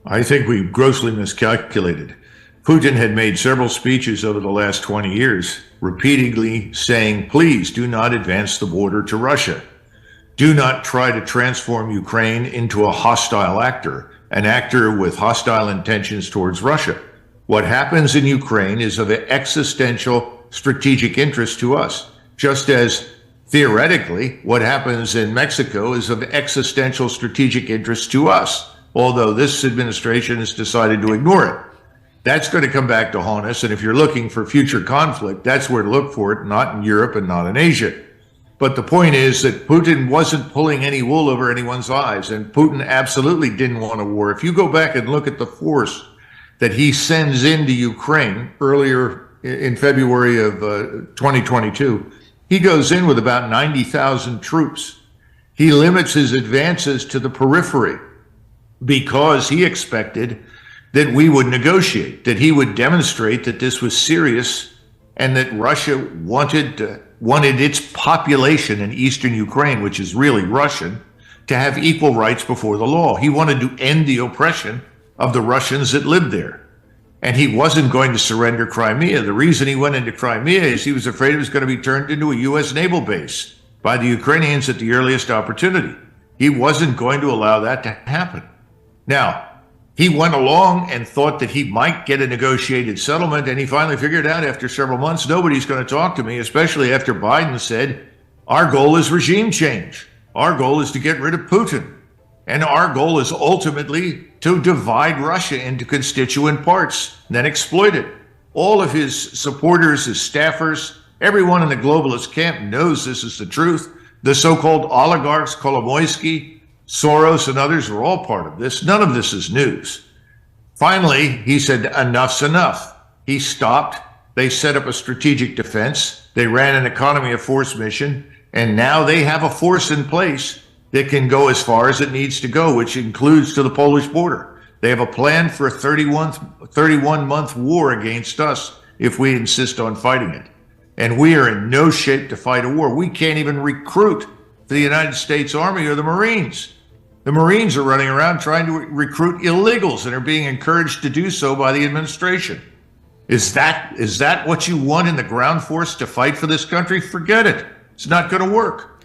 I think we grossly miscalculated. Putin had made several speeches over the last 20 years, repeatedly saying, please do not advance the border to Russia. Do not try to transform Ukraine into a hostile actor, an actor with hostile intentions towards Russia. What happens in Ukraine is of existential strategic interest to us, just as theoretically what happens in Mexico is of existential strategic interest to us, although this administration has decided to ignore it. That's going to come back to haunt us, and if you're looking for future conflict, that's where to look for it, not in Europe and not in Asia. But the point is that Putin wasn't pulling any wool over anyone's eyes, and Putin absolutely didn't want a war. If you go back and look at the force that he sends into Ukraine earlier in February of 2022, he goes in with about 90,000 troops. He limits his advances to the periphery because he expected that we would negotiate, that he would demonstrate that this was serious and that Russia wanted its population in eastern Ukraine, which is really Russian, to have equal rights before the law. He wanted to end the oppression of the Russians that lived there. And he wasn't going to surrender Crimea. The reason he went into Crimea is he was afraid it was going to be turned into a U.S. naval base by the Ukrainians at the earliest opportunity. He wasn't going to allow that to happen. Now, he went along and thought that he might get a negotiated settlement, and he finally figured out after several months, nobody's going to talk to me, especially after Biden said, our goal is regime change. Our goal is to get rid of Putin. And our goal is ultimately to divide Russia into constituent parts, and then exploit it. All of his supporters, his staffers, everyone in the globalist camp knows this is the truth. The so-called oligarchs, Kolomoisky, Soros, and others are all part of this. None of this is news. Finally, he said, enough's enough. He stopped. They set up a strategic defense. They ran an economy of force mission, and now they have a force in place that can go as far as it needs to go, which includes to the Polish border. They have a plan for a 31-month war against us if we insist on fighting it. And we are in no shape to fight a war. We can't even recruit for the United States Army or the Marines. The Marines are running around trying to recruit illegals and are being encouraged to do so by the administration. Is that what you want in the ground force to fight for this country? Forget it. It's not going to work.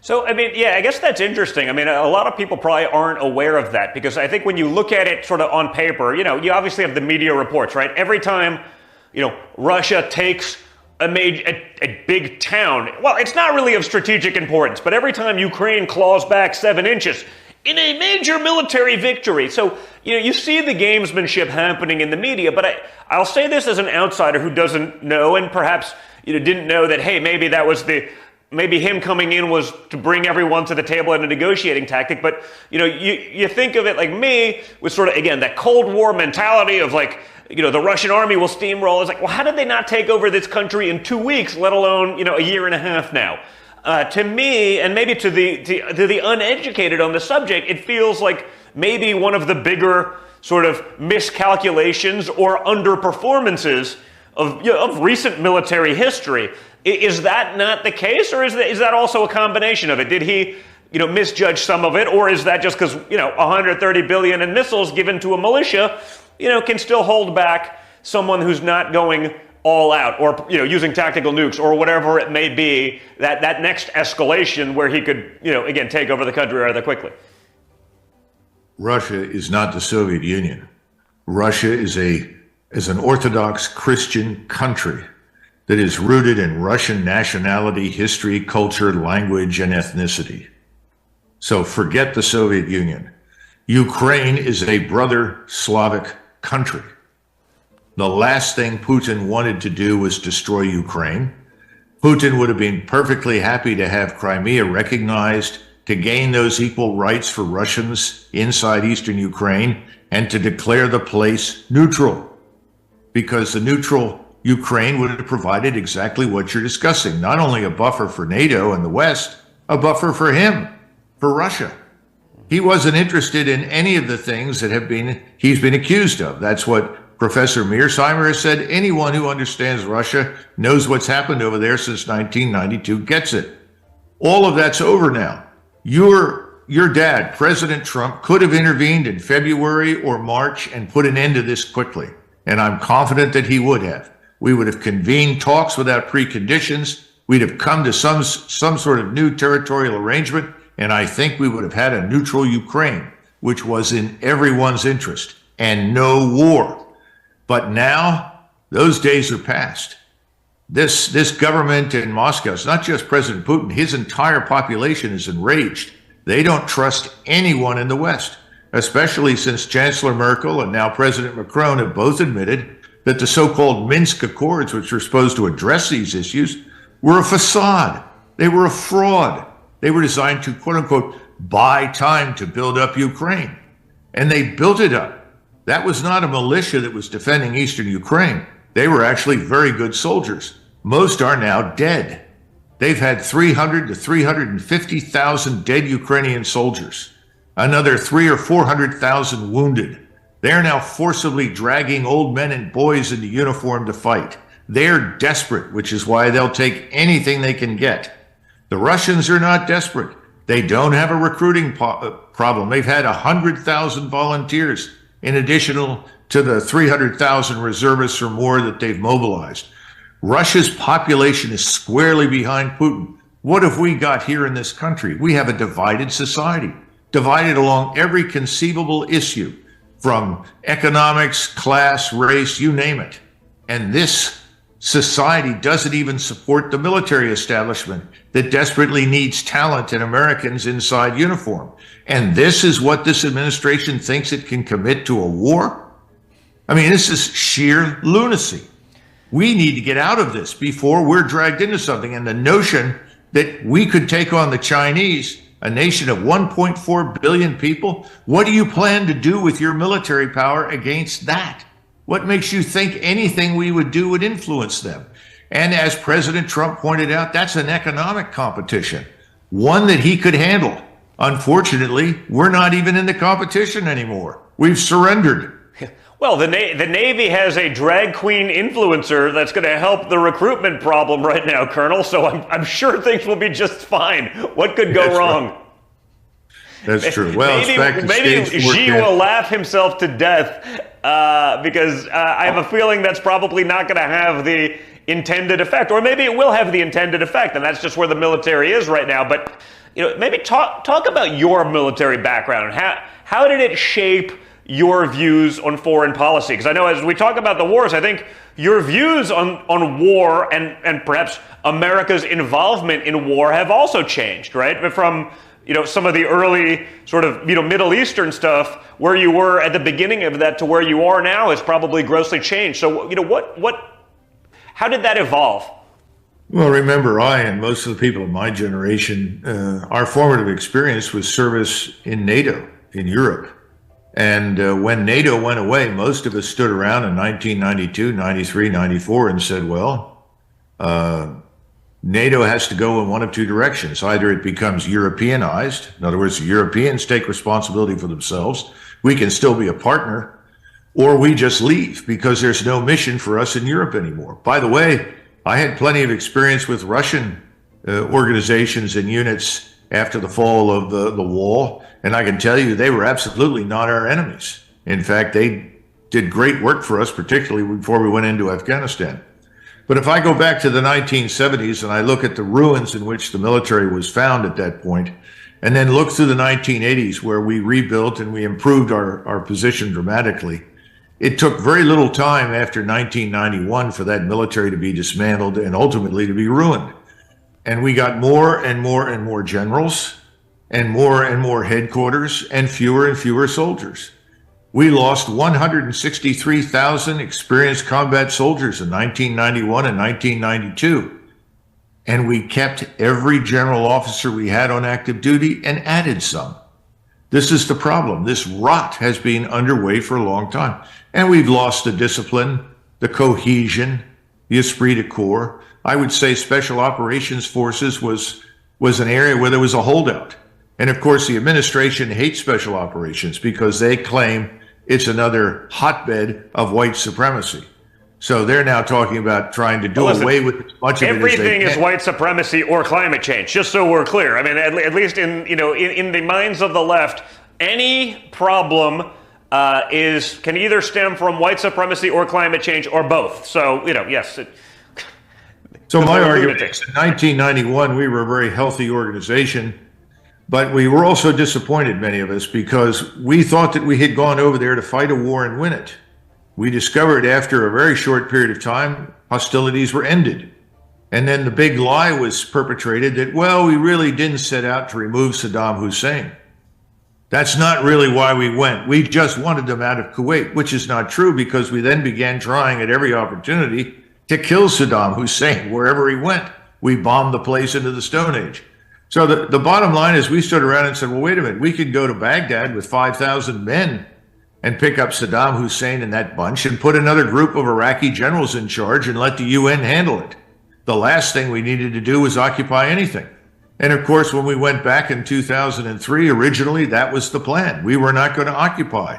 So, I mean, yeah, I guess that's interesting. I mean, a lot of people probably aren't aware of that because I think when you look at it sort of on paper, you know, you obviously have the media reports, right? Every time, you know, Russia takes a big town, well, it's not really of strategic importance, but every time Ukraine claws back 7 inches in a major military victory. So, you know, you see the gamesmanship happening in the media, but I'll say this as an outsider who doesn't know and perhaps, you know, didn't know that, hey, maybe that was maybe him coming in was to bring everyone to the table in a negotiating tactic. But, you know, you think of it like me with sort of, again, that Cold War mentality of like, you know, the Russian army will steamroll. It's like, well, how did they not take over this country in 2 weeks, let alone, you know, a year and a half now? To me, and maybe to the uneducated on the subject, it feels like maybe one of the bigger sort of miscalculations or underperformances of recent military history. Is that not the case, or is that also a combination of it? Did he, you know, misjudge some of it, or is that just because, you know, 130 billion in missiles given to a militia, you know, can still hold back someone who's not going all out, or, you know, using tactical nukes or whatever it may be, that next escalation where he could, you know, again, take over the country rather quickly? Russia is not the Soviet Union. Russia is an Orthodox Christian country that is rooted in Russian nationality, history, culture, language, and ethnicity. So forget the Soviet Union. Ukraine is a brother Slavic country. The last thing Putin wanted to do was destroy Ukraine. Putin would have been perfectly happy to have Crimea recognized, to gain those equal rights for Russians inside eastern Ukraine, and to declare the place neutral. Because the neutral Ukraine would have provided exactly what you're discussing. Not only a buffer for NATO and the West, a buffer for him, for Russia. He wasn't interested in any of the things that he's been accused of. That's what Professor Mearsheimer has said. Anyone who understands Russia, knows what's happened over there since 1992, gets it. All of that's over now. You're your dad, President Trump, could have intervened in February or March and put an end to this quickly. And I'm confident that he would have. We would have convened talks without preconditions. We'd have come to some sort of new territorial arrangement. And I think we would have had a neutral Ukraine, which was in everyone's interest, and no war. But now those days are past. This government in Moscow, it's not just President Putin, his entire population is enraged. They don't trust anyone in the West, especially since Chancellor Merkel and now President Macron have both admitted that the so-called Minsk Accords, which were supposed to address these issues, were a facade. They were a fraud. They were designed to, quote unquote, buy time to build up Ukraine. And they built it up. That was not a militia that was defending eastern Ukraine. They were actually very good soldiers. Most are now dead. They've had 300 to 350,000 dead Ukrainian soldiers, another 300,000 or 400,000 wounded. They're now forcibly dragging old men and boys into uniform to fight. They're desperate, which is why they'll take anything they can get. The Russians are not desperate. They don't have a recruiting problem. They've had 100,000 volunteers in addition to the 300,000 reservists or more that they've mobilized. Russia's population is squarely behind Putin. What have we got here in this country? We have a divided society, divided along every conceivable issue, from economics, class, race, you name it. And this society doesn't even support the military establishment that desperately needs talent and Americans inside uniform. And this is what this administration thinks it can commit to a war? I mean, this is sheer lunacy. We need to get out of this before we're dragged into something. And the notion that we could take on the Chinese, a nation of 1.4 billion people, what do you plan to do with your military power against that? What makes you think anything we would do would influence them? And as President Trump pointed out, that's an economic competition, one that he could handle. Unfortunately, we're not even in the competition anymore. We've surrendered. Well, the Navy has a drag queen influencer that's going to help the recruitment problem right now, Colonel, so I'm sure things will be just fine. What could go wrong? Right. That's true. Well, maybe Xi will laugh himself to death because I have a feeling that's probably not going to have the intended effect. Or maybe it will have the intended effect, and that's just where the military is right now. But maybe talk about your military background. How did it shape your views on foreign policy? Because I know as we talk about the wars, I think your views on war and perhaps America's involvement in war have also changed, right? From some of the early sort of Middle Eastern stuff where you were at the beginning of that to where you are now has probably grossly changed. So how did that evolve? Well, remember, I and most of the people of my generation, our formative experience was service in NATO in Europe. And when NATO went away, most of us stood around in 1992, 93, 94 and said, well, NATO has to go in one of two directions. Either it becomes Europeanized, in other words, the Europeans take responsibility for themselves, we can still be a partner, or we just leave because there's no mission for us in Europe anymore. By the way, I had plenty of experience with Russian organizations and units after the fall of the wall, and I can tell you they were absolutely not our enemies. In fact, they did great work for us, particularly before we went into Afghanistan. But if I go back to the 1970s and I look at the ruins in which the military was found at that point, and then look through the 1980s where we rebuilt and we improved our position dramatically, it took very little time after 1991 for that military to be dismantled and ultimately to be ruined. And we got more and more generals and more headquarters and fewer soldiers. We lost 163,000 experienced combat soldiers in 1991 and 1992. And we kept every general officer we had on active duty and added some. This is the problem. This rot has been underway for a long time. And we've lost the discipline, the cohesion, the esprit de corps. I would say Special Operations Forces was an area where there was a holdout. And of course, the administration hates Special Operations because they claim it's another hotbed of white supremacy. So they're now talking about trying to do Well, listen, away with as much of it as they everything is can. white supremacy or climate change, just so we're clear. I mean, at least in the minds of the left, any problem can either stem from white supremacy or climate change or both. So, yes. So my argument is in 1991, we were a very healthy organization, but we were also disappointed, many of us, because we thought that we had gone over there to fight a war and win it. We discovered after a very short period of time, hostilities were ended. And then the big lie was perpetrated that, well, we really didn't set out to remove Saddam Hussein. That's not really why we went. We just wanted them out of Kuwait, which is not true, because we then began trying at every opportunity to kill Saddam Hussein wherever he went. We bombed the place into the Stone Age. So the bottom line is we stood around and said, well, wait a minute, we could go to Baghdad with 5,000 men and pick up Saddam Hussein and that bunch and put another group of Iraqi generals in charge and let the UN handle it. The last thing we needed to do was occupy anything. And of course, when we went back in 2003, originally, that was the plan. We were not going to occupy.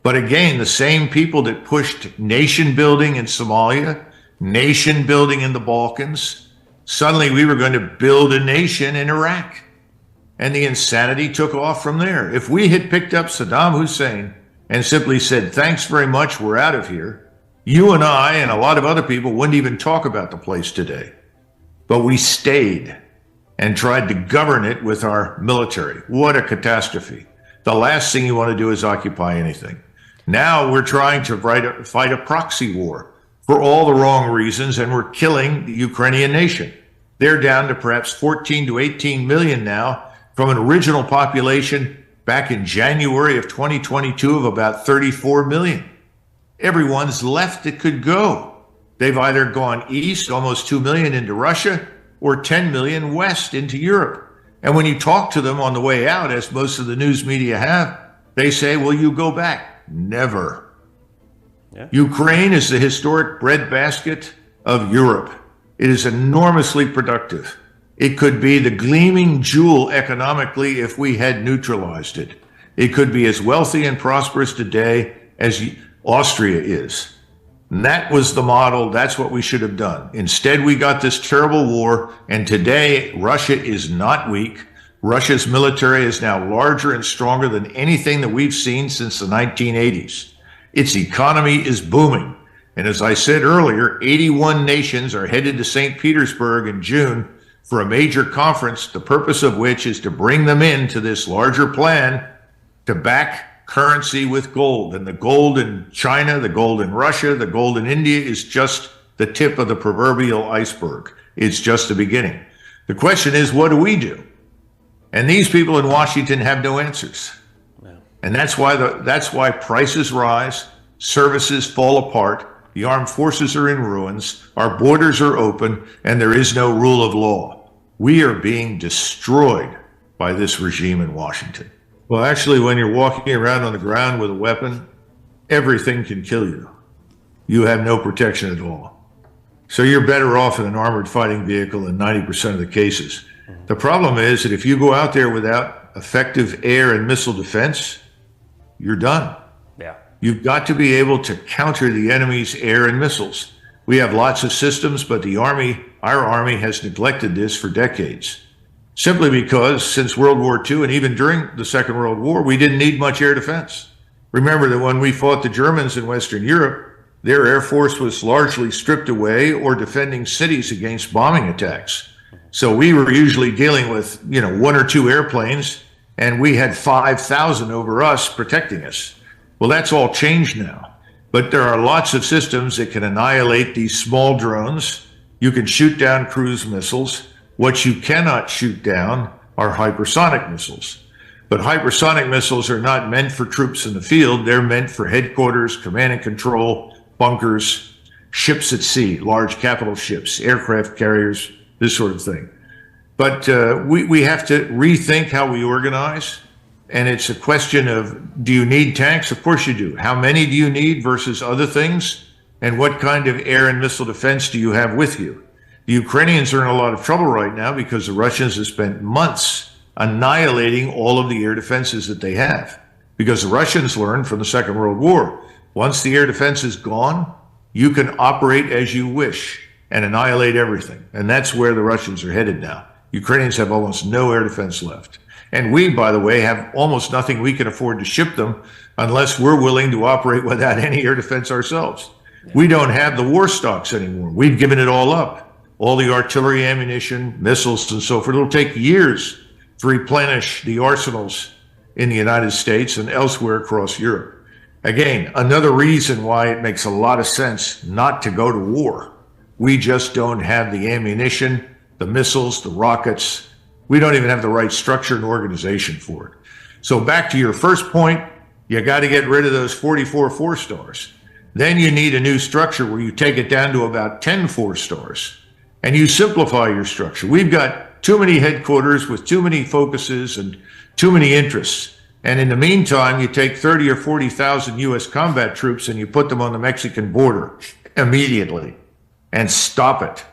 But again, the same people that pushed nation building in Somalia, nation building in the Balkans, suddenly we were going to build a nation in Iraq. And the insanity took off from there. If we had picked up Saddam Hussein and simply said, thanks very much, we're out of here, you and I and a lot of other people wouldn't even talk about the place today. But we stayed and tried to govern it with our military. What a catastrophe. The last thing you want to do is occupy anything. Now we're trying to fight a proxy war for all the wrong reasons, and we're killing the Ukrainian nation. They're down to perhaps 14 to 18 million now from an original population back in January of 2022 of about 34 million. Everyone's left that could go. They've either gone east, almost 2 million into Russia, or 10 million west into Europe. And when you talk to them on the way out, as most of the news media have, they say, will you go back? Never. Yeah. Ukraine is the historic breadbasket of Europe. It is enormously productive. It could be the gleaming jewel economically if we had neutralized it. It could be as wealthy and prosperous today as Austria is. And that was the model. That's what we should have done. Instead, we got this terrible war. And today, Russia is not weak. Russia's military is now larger and stronger than anything that we've seen since the 1980s. Its economy is booming. And as I said earlier, 81 nations are headed to St. Petersburg in June for a major conference, the purpose of which is to bring them into this larger plan to back currency with gold. And the gold in China, the gold in Russia, the gold in India is just the tip of the proverbial iceberg. It's just the beginning. The question is, what do we do? And these people in Washington have no answers. No. And that's why prices rise, services fall apart, the armed forces are in ruins, our borders are open, and there is no rule of law. We are being destroyed by this regime in Washington. Well, actually, when you're walking around on the ground with a weapon, everything can kill you. You have no protection at all. So you're better off in an armored fighting vehicle in 90% of the cases. The problem is that if you go out there without effective air and missile defense, you're done. Yeah. You've got to be able to counter the enemy's air and missiles. We have lots of systems, but our army has neglected this for decades. Simply because since World War II and even during the Second World War, we didn't need much air defense. Remember that when we fought the Germans in Western Europe, their air force was largely stripped away or defending cities against bombing attacks. So we were usually dealing with, 1 or 2 airplanes, and we had 5,000 over us protecting us. Well, that's all changed now. But there are lots of systems that can annihilate these small drones. You can shoot down cruise missiles. What you cannot shoot down are hypersonic missiles. But hypersonic missiles are not meant for troops in the field. They're meant for headquarters, command and control, bunkers, ships at sea, large capital ships, aircraft carriers, this sort of thing. But we have to rethink how we organize. And it's a question of, do you need tanks? Of course you do. How many do you need versus other things? And what kind of air and missile defense do you have with you? The Ukrainians are in a lot of trouble right now because the Russians have spent months annihilating all of the air defenses that they have. Because the Russians learned from the Second World War, once the air defense is gone, you can operate as you wish and annihilate everything. And that's where the Russians are headed now. Ukrainians have almost no air defense left. And we, by the way, have almost nothing we can afford to ship them unless we're willing to operate without any air defense ourselves. We don't have the war stocks anymore. We've given it all up. All the artillery ammunition, missiles, and so forth. It'll take years to replenish the arsenals in the United States and elsewhere across Europe. Again, another reason why it makes a lot of sense not to go to war. We just don't have the ammunition, the missiles, the rockets. We don't even have the right structure and organization for it. So back to your first point, you got to get rid of those 44 4-stars. Then you need a new structure where you take it down to about 10 4-stars and you simplify your structure. We've got too many headquarters with too many focuses and too many interests. And in the meantime, you take 30 or 40,000 U.S. combat troops and you put them on the Mexican border immediately and stop it.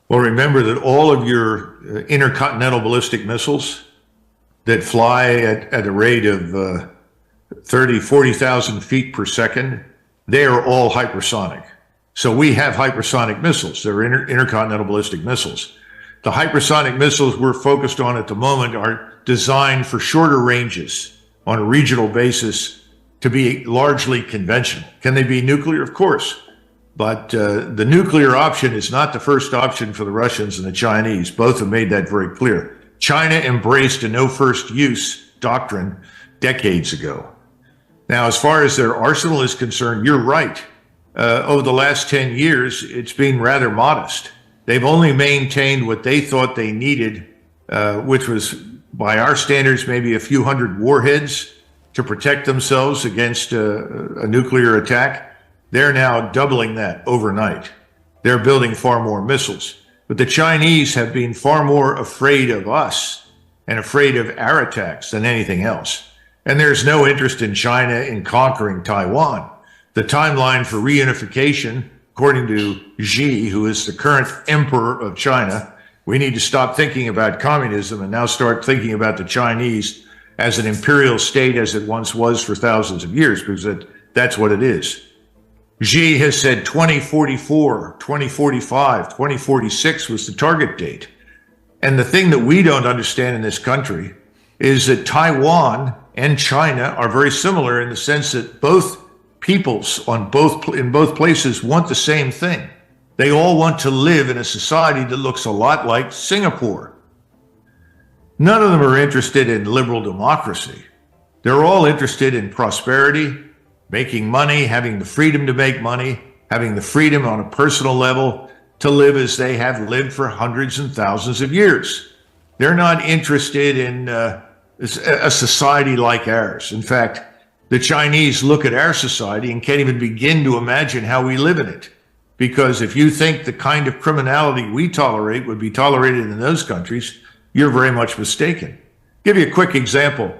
Well, remember that all of your intercontinental ballistic missiles that fly at a rate of 30, 40,000 feet per second, they are all hypersonic. So we have hypersonic missiles. They're intercontinental ballistic missiles. The hypersonic missiles we're focused on at the moment are designed for shorter ranges on a regional basis to be largely conventional. Can they be nuclear? Of course. But the nuclear option is not the first option for the Russians and the Chinese. Both have made that very clear. China embraced a no first use doctrine decades ago. Now, as far as their arsenal is concerned, you're right. Over the last 10 years, it's been rather modest. They've only maintained what they thought they needed, which was, by our standards, maybe a few hundred warheads to protect themselves against a nuclear attack. They're now doubling that overnight. They're building far more missiles. But the Chinese have been far more afraid of us and afraid of our attacks than anything else. And there's no interest in China in conquering Taiwan. The timeline for reunification, according to Xi, who is the current emperor of China, we need to stop thinking about communism and now start thinking about the Chinese as an imperial state as it once was for thousands of years, because that's what it is. Xi has said 2044, 2045, 2046 was the target date. And the thing that we don't understand in this country is that Taiwan and China are very similar in the sense that both peoples in both places want the same thing. They all want to live in a society that looks a lot like Singapore. None of them are interested in liberal democracy. They're all interested in prosperity, making money, having the freedom to make money, having the freedom on a personal level to live as they have lived for hundreds and thousands of years. They're not interested in a society like ours. In fact, the Chinese look at our society and can't even begin to imagine how we live in it. Because if you think the kind of criminality we tolerate would be tolerated in those countries, you're very much mistaken. Give you a quick example.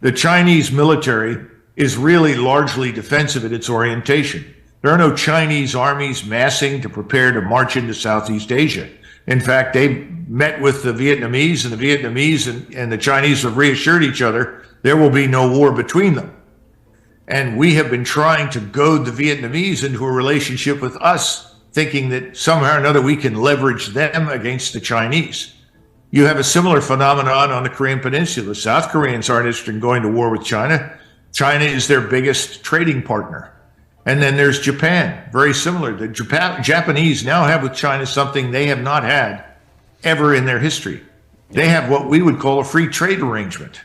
The Chinese military is really largely defensive in its orientation. There are no Chinese armies massing to prepare to march into Southeast Asia. In fact, they met with the Vietnamese, and the Vietnamese and the Chinese have reassured each other there will be no war between them. And we have been trying to goad the Vietnamese into a relationship with us, thinking that somehow or another we can leverage them against the Chinese. You have a similar phenomenon on the Korean Peninsula. South Koreans aren't interested in going to war with China. China is their biggest trading partner. And then there's Japan, very similar. The Japanese now have with China something they have not had ever in their history. They have what we would call a free trade arrangement.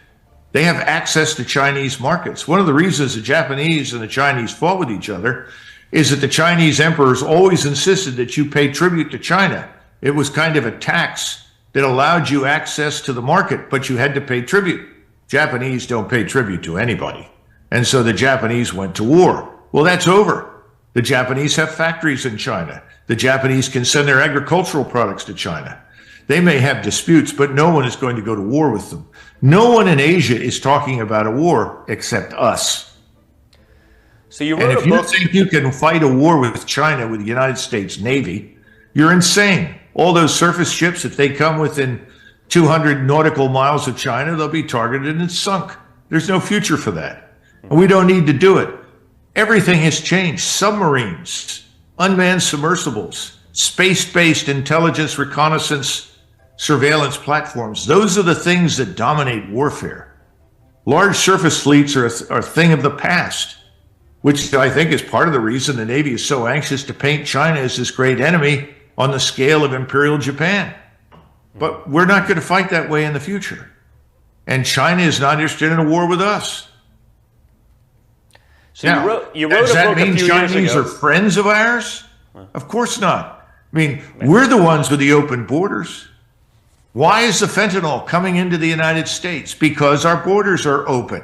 They have access to Chinese markets. One of the reasons the Japanese and the Chinese fought with each other is that the Chinese emperors always insisted that you pay tribute to China. It was kind of a tax that allowed you access to the market, but you had to pay tribute. Japanese don't pay tribute to anybody. And so the Japanese went to war. Well, that's over. The Japanese have factories in China. The Japanese can send their agricultural products to China. They may have disputes, but no one is going to go to war with them. No one in Asia is talking about a war except us. So you wrote and if you think you can fight a war with China with the United States Navy, you're insane. All those surface ships, if they come within 200 nautical miles of China, they'll be targeted and sunk. There's no future for that. And we don't need to do it. Everything has changed. Submarines, unmanned submersibles, space-based intelligence, reconnaissance, surveillance platforms. Those are the things that dominate warfare. Large surface fleets are a thing of the past, which I think is part of the reason the Navy is so anxious to paint China as this great enemy on the scale of Imperial Japan. But we're not going to fight that way in the future. And China is not interested in a war with us. So now, you wrote does a that book mean a few Chinese years ago. are friends of ours? Of course not. I mean, we're the ones with the open borders. Why is the fentanyl coming into the United States? Because our borders are open.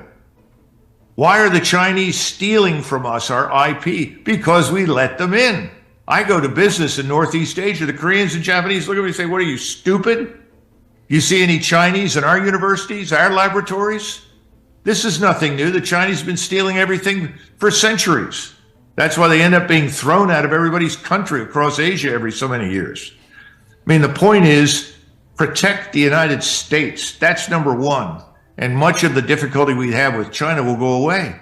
Why are the Chinese stealing from us our IP? Because we let them in. I go to business in Northeast Asia. The Koreans and Japanese look at me and say, what are you, stupid? You see any Chinese in our universities, our laboratories? This is nothing new. The Chinese have been stealing everything for centuries. That's why they end up being thrown out of everybody's country across Asia every so many years. I mean, the point is, protect the United States. That's number one. And much of the difficulty we have with China will go away.